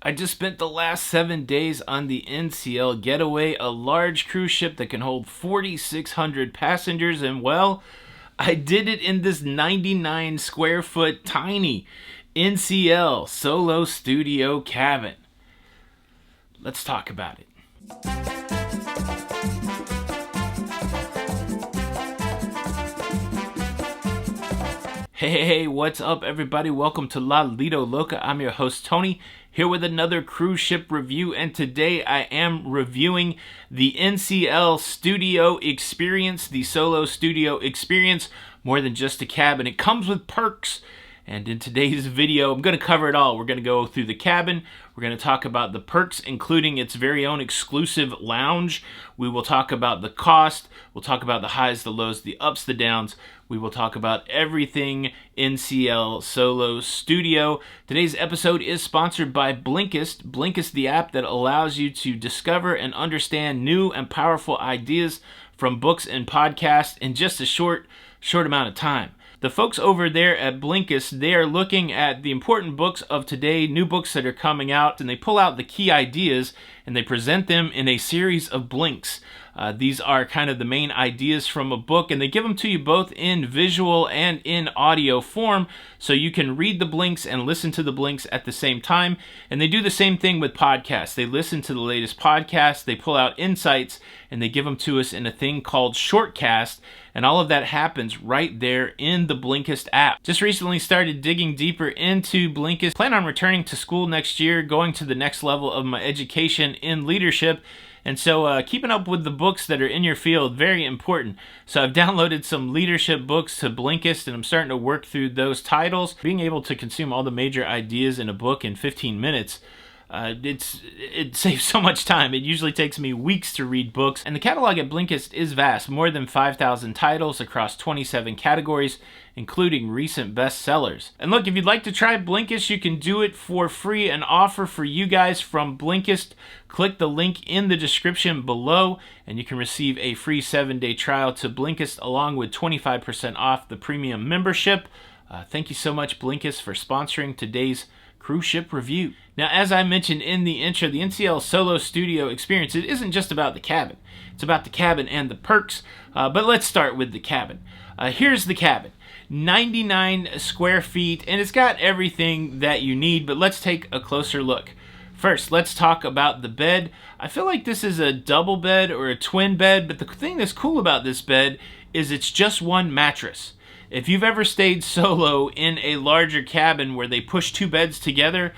I just spent the last 7 days on the NCL Getaway, a large cruise ship that can hold 4,600 passengers, and well, I did it in this 99 square foot tiny NCL Solo Studio Cabin. Let's talk about it. Hey, what's up everybody? Welcome to Lido, Loca. I'm your host Tony, here with another cruise ship review, and today I am reviewing the NCL Studio Experience, the Solo Studio Experience. More than just a cabin, it comes with perks. And in today's video, I'm going to cover it all. We're going to go through the cabin. We're going to talk about the perks, including its very own exclusive lounge. We will talk about the cost. We'll talk about the highs, the lows, the ups, the downs. We will talk about everything NCL Solo Studio. Today's episode is sponsored by Blinkist. Blinkist, the app that allows you to discover and understand new and powerful ideas from books and podcasts in just a short amount of time. The folks over there at Blinkist, they are looking at the important books of today, new books that are coming out, and they pull out the key ideas and they present them in a series of blinks. These are kind of the main ideas from a book, and they give them to you both in visual and in audio form, so you can read the blinks and listen to the blinks at the same time. And they do the same thing with podcasts. They listen to the latest podcasts, they pull out insights, and they give them to us in a thing called Shortcast, and all of that happens right there in the Blinkist app. Just recently started digging deeper into Blinkist. Plan on returning to school next year, going to the next level of my education in leadership. And so keeping up with the books that are in your field, very important. So I've downloaded some leadership books to Blinkist, and I'm starting to work through those titles. Being able to consume all the major ideas in a book in 15 minutes, it saves so much time. It usually takes me weeks to read books, and the catalog at Blinkist is vast, more than 5,000 titles across 27 categories, including recent bestsellers. And look, if you'd like to try Blinkist, you can do it for free. An offer for you guys from Blinkist. Click the link in the description below, and you can receive a free 7-day trial to Blinkist along with 25% off the premium membership. Thank you so much, Blinkist, for sponsoring today's cruise ship review. Now, as I mentioned in the intro, the NCL Solo Studio Experience, it isn't just about the cabin. It's about the cabin and the perks, but let's start with the cabin. Here's the cabin. 99 square feet, and it's got everything that you need, but let's take a closer look. First, let's talk about the bed. I feel like this is a double bed or a twin bed, but the thing that's cool about this bed is it's just one mattress. If you've ever stayed solo in a larger cabin where they push two beds together,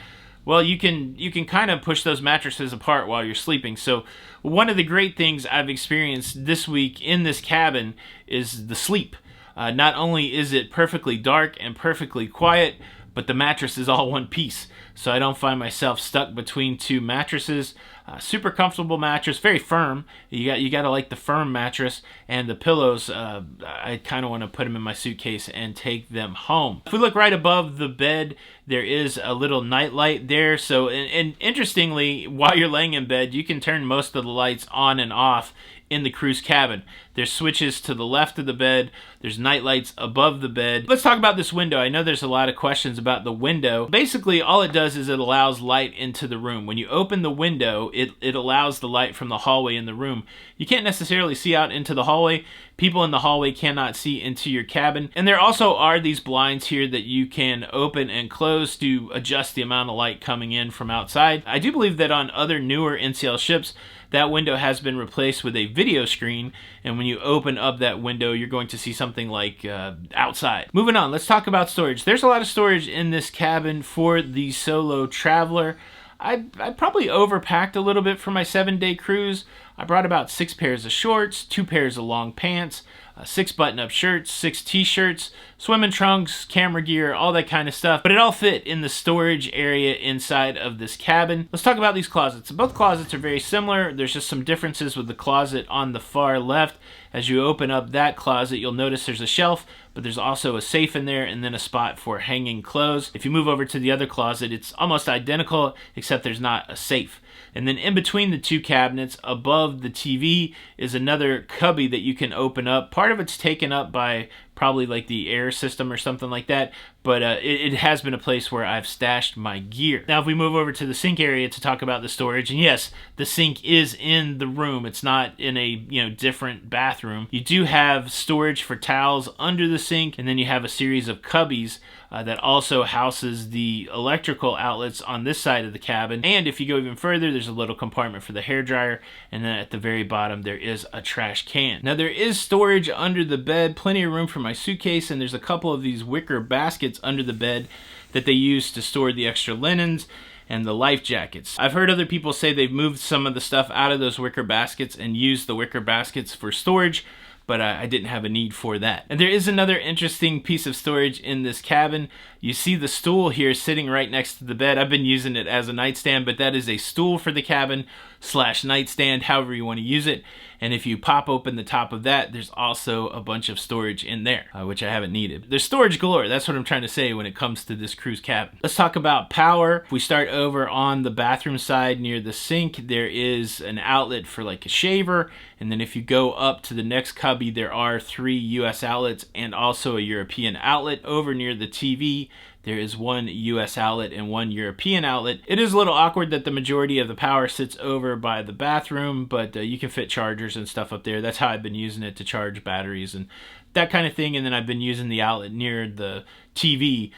well, you can kind of push those mattresses apart while you're sleeping. So one of the great things I've experienced this week in this cabin is the sleep. Not only is it perfectly dark and perfectly quiet, but the mattress is all one piece, so I don't find myself stuck between two mattresses. Super comfortable mattress, very firm. You got to like the firm mattress, and the pillows, I kind of want to put them in my suitcase and take them home. If we look right above the bed, there is a little night light there. So, and interestingly, while you're laying in bed, you can turn most of the lights on and off in the cruise cabin. There's switches to the left of the bed. There's night lights above the bed. Let's talk about this window. I know there's a lot of questions about the window. Basically, all it does is it allows light into the room. When you open the window, it allows the light from the hallway in the room. You can't necessarily see out into the hallway. People in the hallway cannot see into your cabin. And there also are these blinds here that you can open and close to adjust the amount of light coming in from outside. I do believe that on other newer NCL ships, that window has been replaced with a video screen, and when you open up that window, you're going to see something like outside. Moving on, let's talk about storage. There's a lot of storage in this cabin for the solo traveler. I probably overpacked a little bit for my 7-day cruise. I brought about 6 pairs of shorts, 2 pairs of long pants, 6 button-up shirts, 6 t-shirts, swimming trunks, camera gear, all that kind of stuff. But it all fit in the storage area inside of this cabin. Let's talk about these closets. Both closets are very similar. There's just some differences with the closet on the far left. As you open up that closet, you'll notice there's a shelf, but there's also a safe in there and then a spot for hanging clothes. If you move over to the other closet, it's almost identical, except there's not a safe. And then in between the two cabinets, above above the TV is another cubby that you can open up. Part of it's taken up by probably like the air system or something like that, but it has been a place where I've stashed my gear. Now if we move over to the sink area to talk about the storage, and yes, the sink is in the room. It's not in a different bathroom. You do have storage for towels under the sink, and then you have a series of cubbies that also houses the electrical outlets on this side of the cabin. And if you go even further, there's a little compartment for the hairdryer, and then at the very bottom there is a trash can. Now there is storage under the bed, plenty of room for my suitcase, and there's a couple of these wicker baskets under the bed that they use to store the extra linens and the life jackets. I've heard other people say they've moved some of the stuff out of those wicker baskets and used the wicker baskets for storage, but I didn't have a need for that. And there is another interesting piece of storage in this cabin. You see the stool here sitting right next to the bed. I've been using it as a nightstand, but that is a stool for the cabin / nightstand, however you want to use it. And if you pop open the top of that, there's also a bunch of storage in there, which I haven't needed. There's storage galore. That's what I'm trying to say when it comes to this cruise cabin. Let's talk about power. If we start over on the bathroom side near the sink, there is an outlet for like a shaver. And then if you go up to the next cubby, there are 3 US outlets and also a European outlet. Over near the TV, there is 1 US outlet and 1 European outlet. It is a little awkward that the majority of the power sits over by the bathroom, but you can fit chargers and stuff up there. That's how I've been using it, to charge batteries and that kind of thing. And then I've been using the outlet near the TV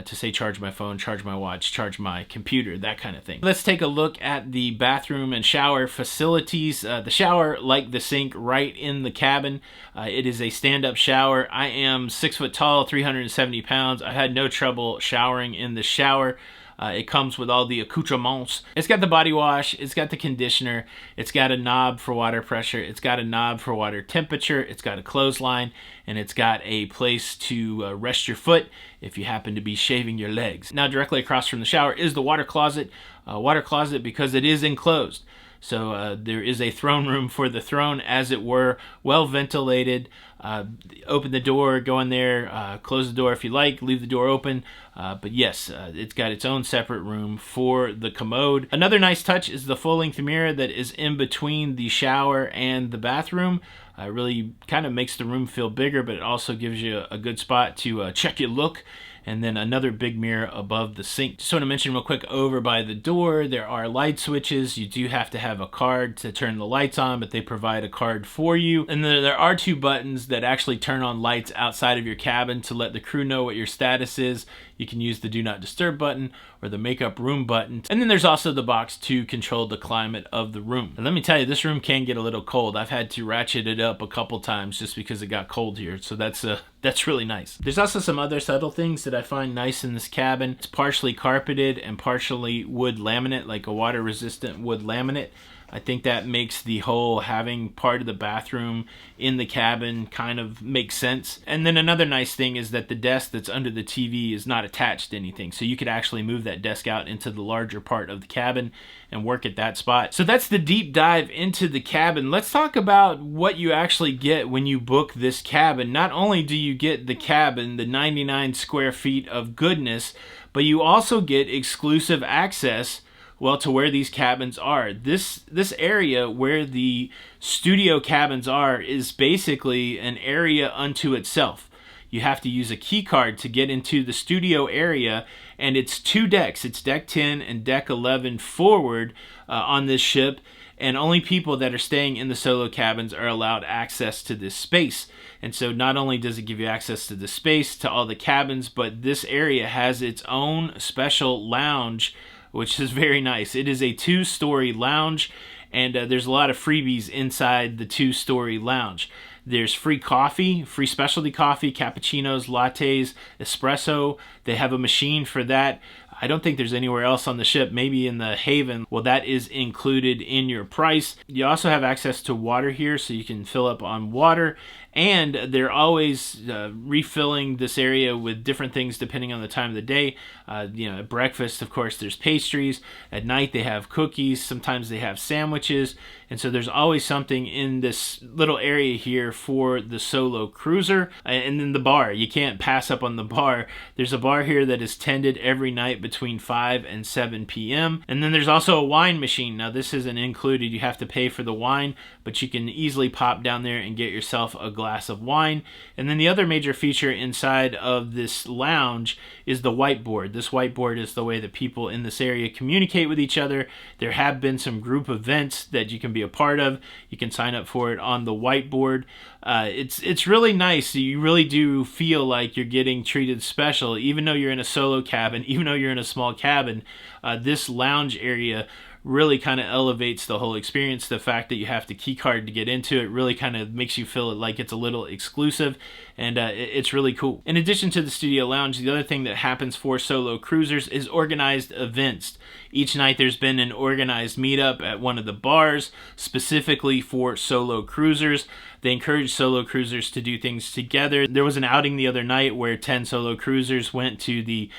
to say charge my phone, charge my watch, charge my computer, that kind of thing. Let's take a look at the bathroom and shower facilities. The shower, like the sink, right in the cabin. It is a stand-up shower. I am 6 foot tall, 370 pounds. I had no trouble showering in the shower. It comes with all the accoutrements. It's got the body wash, it's got the conditioner, it's got a knob for water pressure, it's got a knob for water temperature, it's got a clothesline, and it's got a place to rest your foot if you happen to be shaving your legs. Now directly across from the shower is the water closet. Because it is enclosed. So there is a throne room for the throne, as it were, well ventilated. Open the door, go in there, close the door if you like, leave the door open. But yes, it's got its own separate room for the commode. Another nice touch is the full-length mirror that is in between the shower and the bathroom. It really kind of makes the room feel bigger, but it also gives you a good spot to check your look. And then another big mirror above the sink. Just want to mention real quick, over by the door, there are light switches. You do have to have a card to turn the lights on, but they provide a card for you. And then there are 2 buttons that actually turn on lights outside of your cabin to let the crew know what your status is. You can use the Do Not Disturb button or the Make Up Room button. And then there's also the box to control the climate of the room. And let me tell you, this room can get a little cold. I've had to ratchet it up a couple times just because it got cold here. So that's really nice. There's also some other subtle things that I find nice in this cabin. It's partially carpeted and partially wood laminate, like a water resistant wood laminate. I think that makes the whole having part of the bathroom in the cabin kind of make sense. And then another nice thing is that the desk that's under the TV is not attached to anything. So you could actually move that desk out into the larger part of the cabin and work at that spot. So that's the deep dive into the cabin. Let's talk about what you actually get when you book this cabin. Not only do you get the cabin, the 99 square feet of goodness, but you also get exclusive access to where these cabins are. This area where the studio cabins are is basically an area unto itself. You have to use a key card to get into the studio area, and it's 2 decks. It's deck 10 and deck 11 forward on this ship, and only people that are staying in the solo cabins are allowed access to this space. And so not only does it give you access to the space, to all the cabins, but this area has its own special lounge, which is very nice. It is a 2-story lounge, and there's a lot of freebies inside the 2-story lounge. There's free coffee, free specialty coffee, cappuccinos, lattes, espresso. They have a machine for that. I don't think there's anywhere else on the ship, maybe in the Haven. Well, that is included in your price. You also have access to water here, so you can fill up on water. And they're always refilling this area with different things depending on the time of the day. At breakfast, of course, there's pastries. At night, they have cookies. Sometimes they have sandwiches. And so there's always something in this little area here for the solo cruiser. And then the bar. You can't pass up on the bar. There's a bar here that is tended every night between 5 and 7 p.m. And then there's also a wine machine. Now, this isn't included. You have to pay for the wine, but you can easily pop down there and get yourself a glass of wine. And then the other major feature inside of this lounge is the whiteboard. This whiteboard is the way that people in this area communicate with each other. There have been some group events that you can be a part of. You can sign up for it on the whiteboard. It's really nice. You really do feel like you're getting treated special, even though you're in a solo cabin, even though you're in a small cabin. This lounge area really kind of elevates the whole experience. The fact that you have to key card to get into it really kind of makes you feel like it's a little exclusive, and it's really cool. In addition to the studio lounge, the other thing that happens for solo cruisers is organized events. Each night there's been an organized meetup at one of the bars specifically for solo cruisers. They encourage solo cruisers to do things together. There was an outing the other night where 10 solo cruisers went to the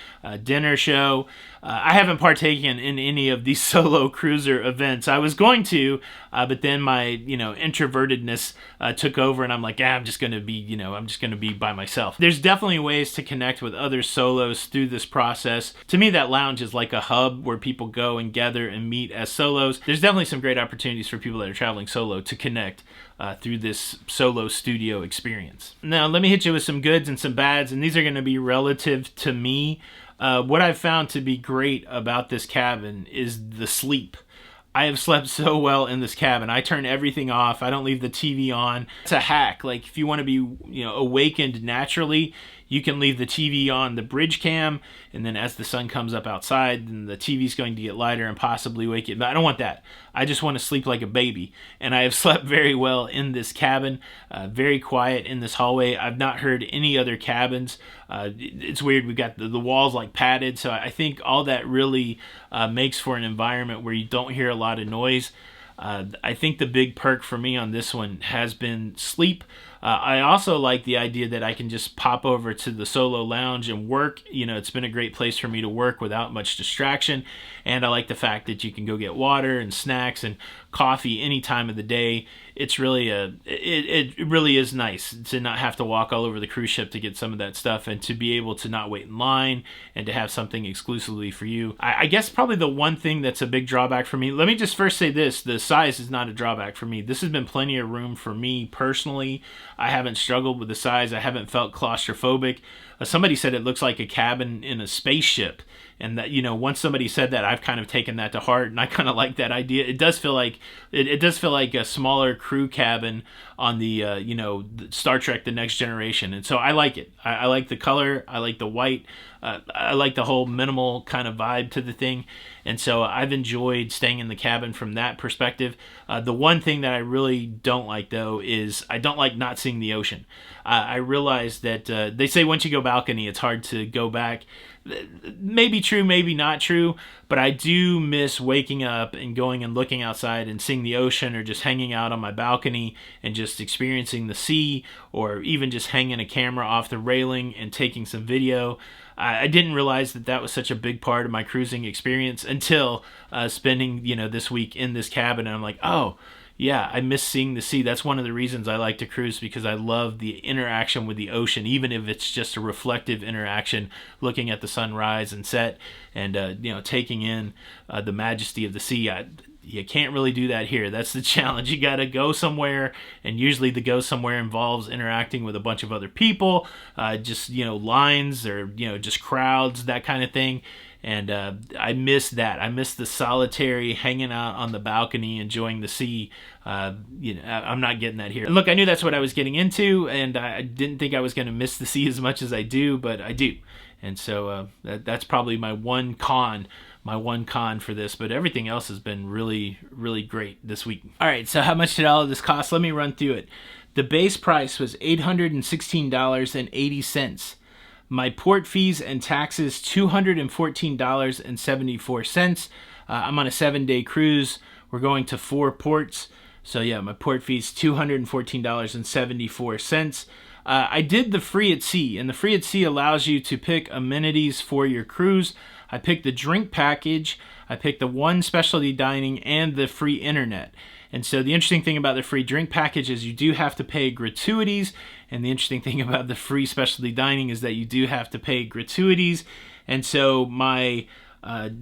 dinner show. I haven't partaken in any of these solo cruiser events. I was going to, but then my introvertedness took over, and I'm like, I'm just gonna be by myself. There's definitely ways to connect with other solos through this process. To me, that lounge is like a hub where people go and gather and meet as solos. There's definitely some great opportunities for people that are traveling solo to connect through this solo studio experience. Now, let me hit you with some goods and some bads, and these are going to be relative to me. What I've found to be great about this cabin is the sleep. I have slept so well in this cabin. I turn everything off. I don't leave the TV on. It's a hack. Like, if you want to be, awakened naturally, you can leave the TV on the bridge cam, and then as the sun comes up outside, then the TV's going to get lighter and possibly wake you. But I don't want that. I just want to sleep like a baby. And I have slept very well in this cabin, very quiet in this hallway. I've not heard any other cabins. It's weird. We've got the walls like padded. So I think all that really makes for an environment where you don't hear a lot of noise. I think the big perk for me on this one has been sleep. I also like the idea that I can just pop over to the solo lounge and work. It's been a great place for me to work without much distraction. And I like the fact that you can go get water and snacks and coffee any time of the day. It's really it really is nice to not have to walk all over the cruise ship to get some of that stuff, and to be able to not wait in line and to have something exclusively for you. I guess probably the one thing that's a big drawback for me, let me just first say this, the size is not a drawback for me. This has been plenty of room for me personally. I haven't struggled with the size. I haven't felt claustrophobic. Somebody said it looks like a cabin in a spaceship. And that, once somebody said that, I've kind of taken that to heart, and I kind of like that idea. It does feel like a smaller crew cabin on the Star Trek: The Next Generation, and so I like it. I like the color. I like the white. I like the whole minimal kind of vibe to the thing, and so I've enjoyed staying in the cabin from that perspective. The one thing that I really don't like, though, is I don't like not seeing the ocean. I realize that they say once you go balcony, it's hard to go back. Maybe true, maybe not true, but I do miss waking up and going and looking outside and seeing the ocean, or just hanging out on my balcony and just experiencing the sea, or even just hanging a camera off the railing and taking some video. I didn't realize that was such a big part of my cruising experience until spending this week in this cabin, and I'm like, oh yeah, I miss seeing the sea. That's one of the reasons I like to cruise, because I love the interaction with the ocean, even if it's just a reflective interaction, looking at the sunrise and set, and taking in the majesty of the sea. You can't really do that here. That's the challenge. You got to go somewhere, and usually the go somewhere involves interacting with a bunch of other people, just lines, or just crowds, that kind of thing. And I miss that. I miss the solitary hanging out on the balcony, enjoying the sea. I'm not getting that here. And look, I knew that's what I was getting into, and I didn't think I was going to miss the sea as much as I do, but I do. And so that's probably my one con for this, but everything else has been really, really great this week. All right, so how much did all of this cost? Let me run through it. The base price was $816.80. My port fees and taxes, $214.74. I'm on a 7-day cruise. We're going to 4 ports. So yeah, my port fee is $214.74. I did the free at sea, and the free at sea allows you to pick amenities for your cruise. I picked the drink package, I picked the one specialty dining, and the free internet. And so the interesting thing about the free drink package is you do have to pay gratuities, and the interesting thing about the free specialty dining is that you do have to pay gratuities. And so my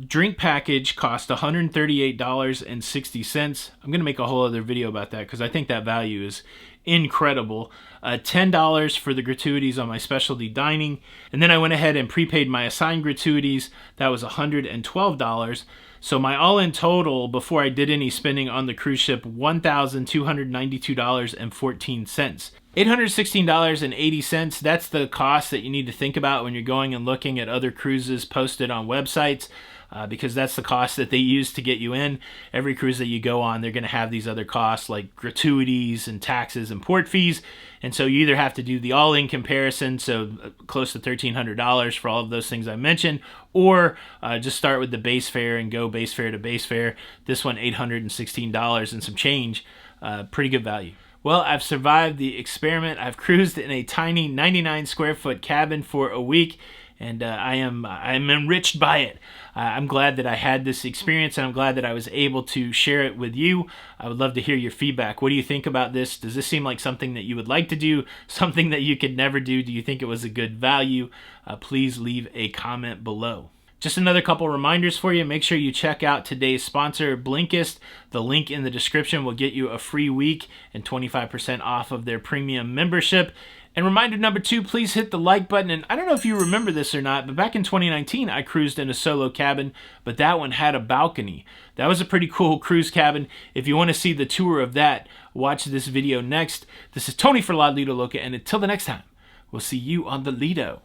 drink package cost $138.60. I'm going to make a whole other video about that because I think that value is incredible. $10 for the gratuities on my specialty dining. And then I went ahead and prepaid my assigned gratuities. That was $112. So my all-in total before I did any spending on the cruise ship, $1,292.14. $816.80, that's the cost that you need to think about when you're going and looking at other cruises posted on websites, because that's the cost that they use to get you in. Every cruise that you go on, they're going to have these other costs like gratuities and taxes and port fees. And so you either have to do the all-in comparison, so close to $1,300 for all of those things I mentioned, or just start with the base fare and go base fare to base fare. This one, $816 and some change. Pretty good value. Well, I've survived the experiment. I've cruised in a tiny 99 square foot cabin for a week, and I'm enriched by it. I'm glad that I had this experience, and I'm glad that I was able to share it with you. I would love to hear your feedback. What do you think about this? Does this seem like something that you would like to do? Something that you could never do? Do you think it was a good value? Please leave a comment below. Just another couple reminders for you. Make sure you check out today's sponsor, Blinkist. The link in the description will get you a free week and 25% off of their premium membership. And reminder number 2, please hit the like button. And I don't know if you remember this or not, but back in 2019, I cruised in a solo cabin, but that one had a balcony. That was a pretty cool cruise cabin. If you want to see the tour of that, watch this video next. This is Tony for Lido, Loca, and until the next time, we'll see you on the Lido.